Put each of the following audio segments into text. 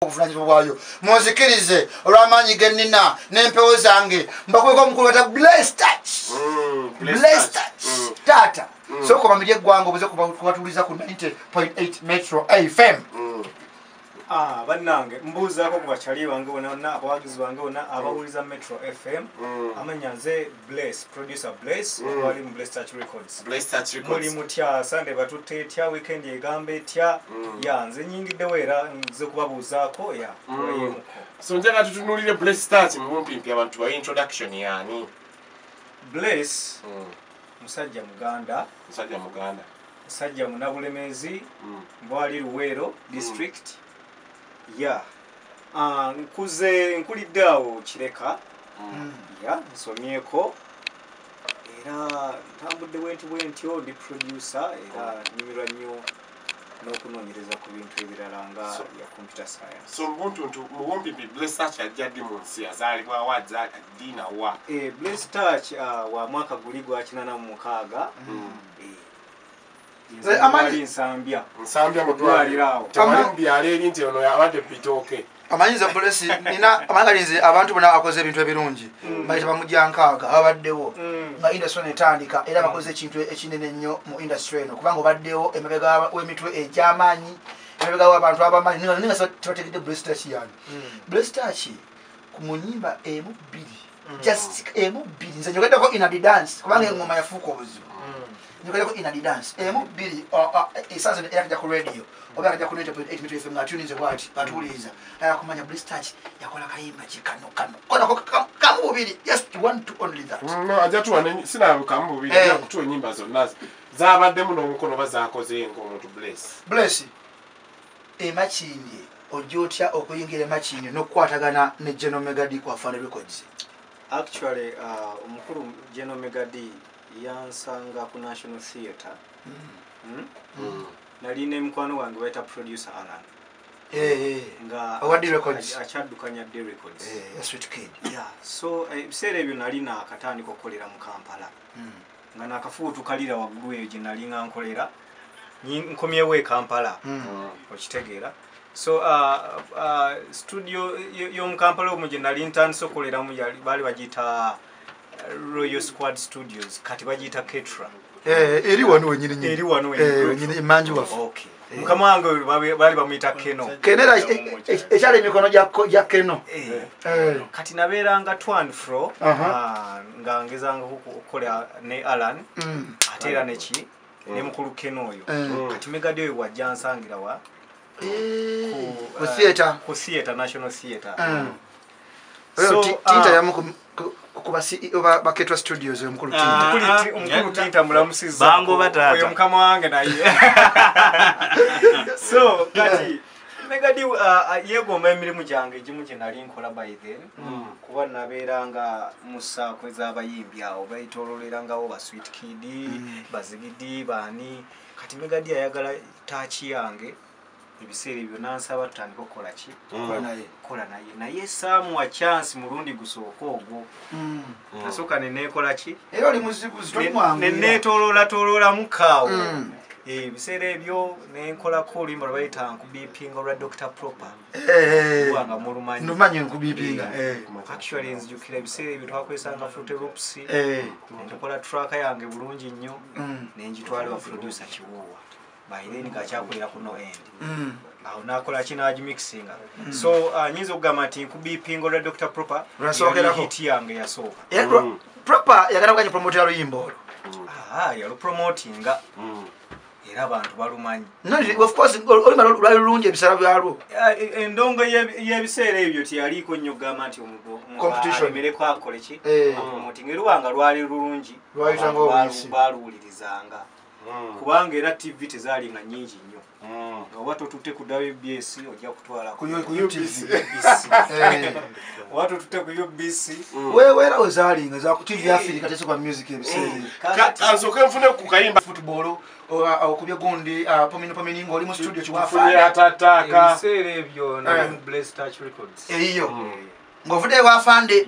Okufuna bwayo muzikirize olw'amaanyi gennina n'empewo zange mbakweko omukulu bata Blessed Touch tata soko bamiri eggwanga obuze kubatuuliza ku 90.8 Metro FM. Bannange mbuuzaako ku bakyali bange bonna abawagizi bange bonna abawuliza Metro FM amanya nze Bless producer Bless wali mu Blessed Touch Records. Muli mutya Sunday batutte etya weekend egamba etya ya nze nyingiddewo era nze kubabuuzaako ya wayemuko. So njagala tutunuulire Blessed Touch mu bumpimpi abantu ba introduction yani. Bless musajja Muganda musajja munabulemezi mbwali Luweero district. Ya nkulidde awo Kireka ya nsomyeko era ntambudde bwentyo ndi producer era nyumirwa nnyo n'okunoonyereza ku bintu ebirala nga ya computer science. So mu bumpimpi Blessed Touch ajja ddi mu nsi azaalibwa wa ddi na wa? Blessed Touch wa mwaka guli gwa 86 amali nsambya mudwalirawo tambyala eri nti ono abadde bitooke amanyiza Bless nina amangalinze abantu bonna akoze ebintu ebirungi bayita bamujjankaaga abaddewo nga industry netandika era bakoze ekintu ekinene nnyo mu industry eno kubanga obaddewo emabega w'emitwe egy'amaanyi emabega w'abantu abamanyi ninga tebategedde Blessed Touch yani. Blessed Touch ku munyimba emu bbiri just emu bbiri nze nyogeddeko in a dance kubanga engoma yafuuka obuzibu nyogeddeko in a dance emu bbiri esanze yakajja ku radio oba yakajja ku 90.8 Metro FM nga tuninze bwati batuuliza kumanya Blessed Touch yakola kayimba kikano konako kamu bubiri just one to only that. No ajja tuwane sina kamu bubiri ya kutuwa nyimba zonna zabaddemu n'omukono bazaakoze ng'omuntu Bless emakinye ojotya okuyingira emakinye n'okukwatagana ne General Megadi ku Afande Records. Actually omukulu General Megadi yansanga ku National Theatre nali ne mukwano wange bayita producer Alan nga Awadi Records achaddukanya D Records Sweet Kid. Yeah, so ebiseera ebyo nali nakatandika okukolera mu Kampala nga nakafuutu kalira waggulu eyo gye nali nga nkolera nkomyewo e Kampala okitegeera. So studio y'omu Kampala omwo gye nali ntandise okukoleramu baali bagiyita Royal Squad Studios kati bagiyita Ketra. Eri wano wenyini eri wano wenyini emanji wafu. Okay. Mukama wange baali bamuyita Keno. Kenera ekyali emikono gya Keno. Kati nabeeranga twan fro nga ngezanga okukola ne Alan ate era neki ne mukulu Keno oyo. Kati Megadi oyo wajja nsangira wa ku theatre National Theatre. So tinta yamu kuba CEO ba Ketra Studios omukulu tinta. Omukulu tinta mulamusiza. Bango batata. Oyo mukama wange naye. So kati Megadi yegomba emirimu gyange egimu gye nali nkola by then kuba nabeeranga mu ssaako ez'abayimbi awo bayitoololerangawo ba Sweet Kid bazigidi baani kati Megadi ayagala taaki yange ebiseera ebyo nansaba tutandika okukola ki kola naye saamuwa chance mulundi gusooka ogwo nasooka neneekola ki era oli muzibuzi tomwangu neneetooloola mukaawo ebiseera ebyo nenkolako oluyimba lwebayita nkubipinga olwa Dr. Proper wanga mulumanyi nkubipinga actually nzijukira ebiseera ebyo twakwesanga Fruit Loops nentukola track yange bulungi nnyo nenjitwala wa producer Kiwuwa bayireni kacyakulira kuno end aho nakola kinaji mixing so nyinza okugamba nti nkubipinga olwa Dr. Proper rasokerako hit yange yasooka Proper yagala kuganya promote yaluyimba olwo yalu promotinga era abantu balumanyi of course olima lwali lulungi ebisala byalwo endongo y'ebiseera ebyo tiyaliiko nnyo okugamba nti alemereko akole ki promoting eruwanga lwali lulungi baluwulirizanga kubanga era TV tezalinga nyingi nnyo nga watu tutte ku WBS ojja kutwala ku UBC watu tutte ku UBC wewe ozalinga za ku TV Africa tesoka music ebiseera kansoke mfune ku kayimba football okubya gundi pomini ngoli mu studio kiwafa atataka ebiseera ebyo na Blessed Touch Records eyo ngovude wafande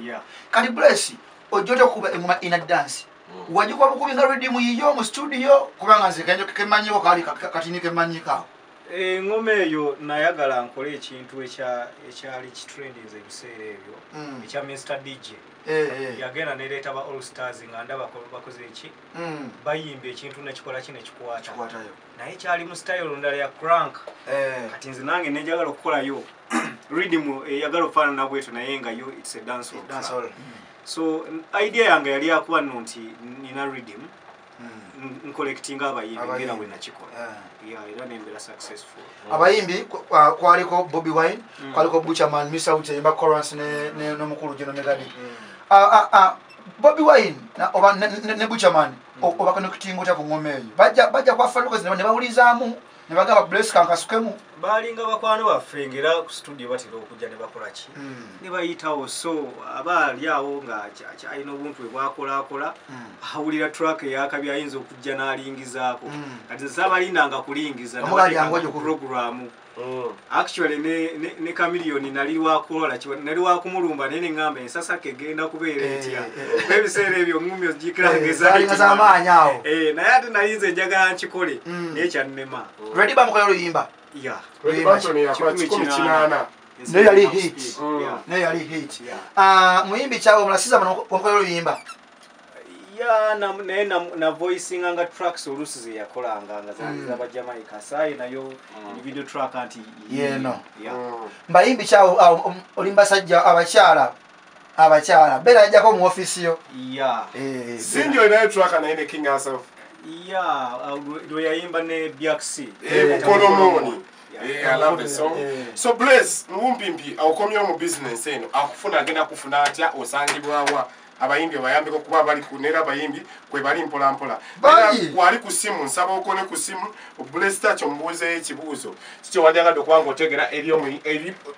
kati Bless ojjote kuba engoma in a dance wajikuwa bukubinga rhythm yiyo mu studio kubanga nze kanyo kemanyiwo kali katinike manyika Ngoma eyo nayagala nkole ekintu ekyali kitrendinze ebiseera ebyo ekya Mr. DJ. Yagenda nereeta ba All Stars nga ndaba bakoze eki bayimba ekintu nekikola kino ekikwatayo naye kyali mu style ndala ya crank kati nze nange nejagala okukolayo rhythm eyagala okufaanana bwetu naye nga yo it's a dancehall. So idea yange yali yakuba nno nti nina rhythm collecting abayimbi ngera bwe nakikola era nembera successful. Abayimbi kwaliko Bobby Wine, kwaliko Butcherman, Mr. Uchemba chorus ne nomukulu Jeno Megadi. Bobby Wine oba ne Butcherman oba connecting ota ku ngoma eyo bajja kwa Faluko ne bawulizaamu ne bagaba Bless kankasukemu balinga bakwano baffe ngera ku studio batira okujja ne bakola ki ne bayitawo so abaali awo nga kyalina obuntu bwe bwakolaakola awulira track eyakabi ayinza okujja n'alingizaako kati saabalindanga kulingiza ku programu actually ne Chameleon nali wakumulumba naye ne ngamba ensasake egenda kubeera etya ebiseera ebyo ngumi ozigikirangezamaanyi awo naye ate nayinza enjagala nkikole naye kyannema Ready bamukola oluyimba naye yali hit muyimbi kyawe mulasiza mukola oluyimba naye na voicing nga tracks oluusi ze yakolanga nga za Jamaica sayi nayo video track anti yeno mbayimbi kyawe olimba sajja abakyala bera ajjako mu office yo sindio inayo track anaine King herself do yayimba ne BXC Kolomoni. I love the song. So Bless mumpimpi aukomyo mu business eno akufuna agenda kufuna atya osangibwawa abayimbi bayambe ko kuba bali kunera abayimbi kwe bali mpola mpola wali ku simu nsaba okone ku simu Bless tacho mbuze ekibuzo kicho wajanga dokwango otegera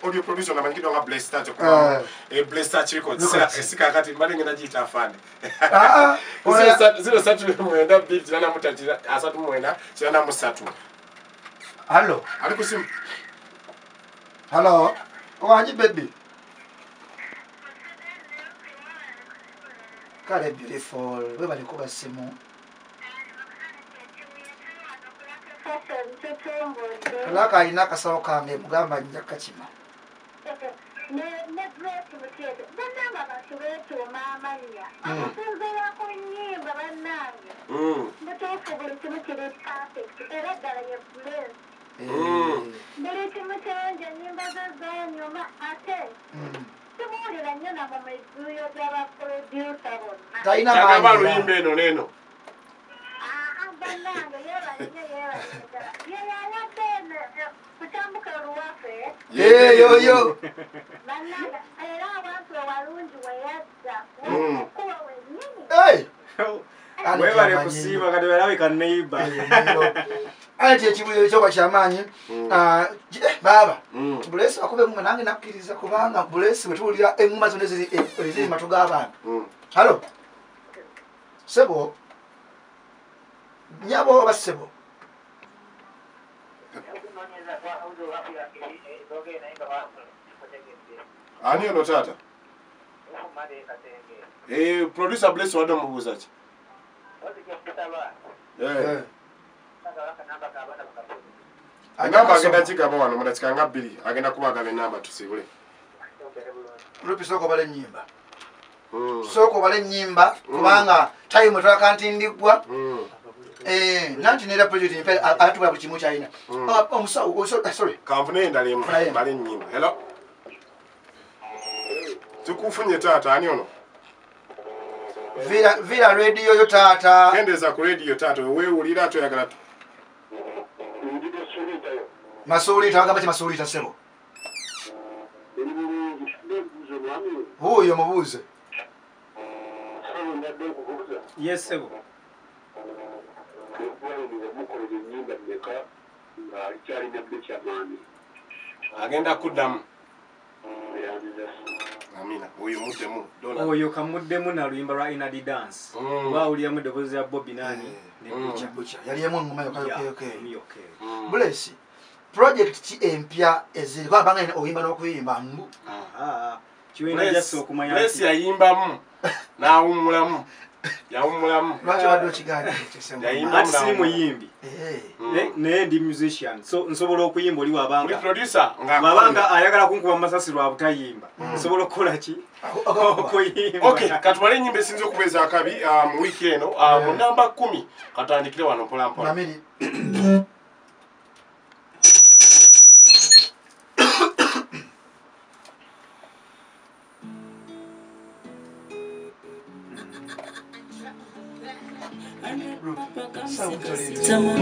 audio producer na mangido nga Bless tacho kwa Bless tacho iko sika kati mbali ngenda jita afande zero satu mwenda beat nana mutatira asatu mwenda kirana musatu. Hello ali ku simu hello owanji baby kale beautiful we bali kuba simu laka alina akasawo kange mugamba nja kakima neno yo webale kusiiba kati balabika neighbor ati ekibuyo ekyo bakyamaanyi baba Bless akube mu nange nakkiriza kubanga Bless bwetuwulira enguma zonna eziri matu g'abantu halo sebo nyabo oba sebo ani ono tata producer Bless wadde mubuuza ki namba agenda kigaba wano mudatika nga 2 agenda kubagaba enamba tusibule lupi soko bale nyimba soko bale nyimba kubanga time twakantindigwa nanti nera project nipe atubula kuchimu chaina omusawo sorry kampuni endali bale nyimba hello tukufunye tata ani ono vira radio yo tata kendeza ku radio tata wewe ulira atoyagala masuli tawagamba masuli tasebo huyo mubuze yes sebo agenda kuddamu amina oyo muddemu oyo kamuddemu na luyimba lwa Inadi Dance bawulira mu ddoboozi ya Bobby nani ne Bucha yali yemu ngoma yo Bless project ki empya eziri kwa banga oyimba n'okuyimba kiwina jaso okumanya Bless yayimbamu n'awumulamu yawumulamu lwaki obadde okigaanye ekyo Yayimba ati siri muyimbi naye ndi musician so nsobola okuyimba oli Muli producer wabanga ayagala kunkuba masasi lwa butayimba nsobola okukola ki okuyimba Okay, katwale enyimba esinza okubeeza akabi mu wiiki eno mu namba 10 katandikire wano mpola mpola. Mamiri. Someone